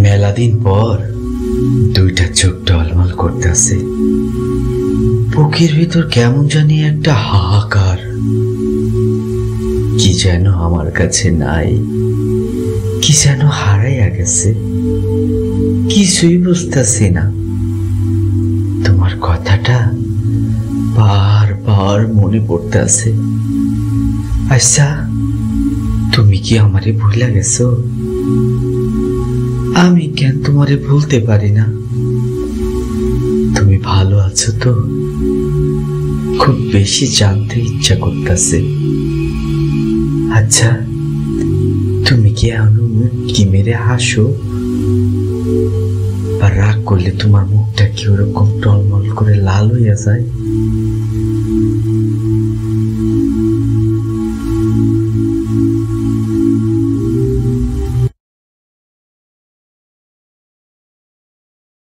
মেলা দিন পর দুইটা চোখ টলমল করতেছে। বুকের ভিতর কেমন জানি একটা হাহাকার, কি যেন আমার কাছে নাই, কি যেন হারাইয়া গেছে, কিছুই বুঝতেছি না। তোমার কথাটা বারবার মনে পড়তেছে। আচ্ছা, তুমি কি আমারে ভুলে গেছো? আমি কেন তোমারে ভুলতে পারি না? তুমি ভালো আছো তো? খুব বেশি জানতে ইচ্ছা করতেছে। আচ্ছা, তুমি কি এখনো কি মেরে হাসো? বা রাগ করলে তোমার মুখটা কি ওরকম টলমল করে লাল হইয়া যায়?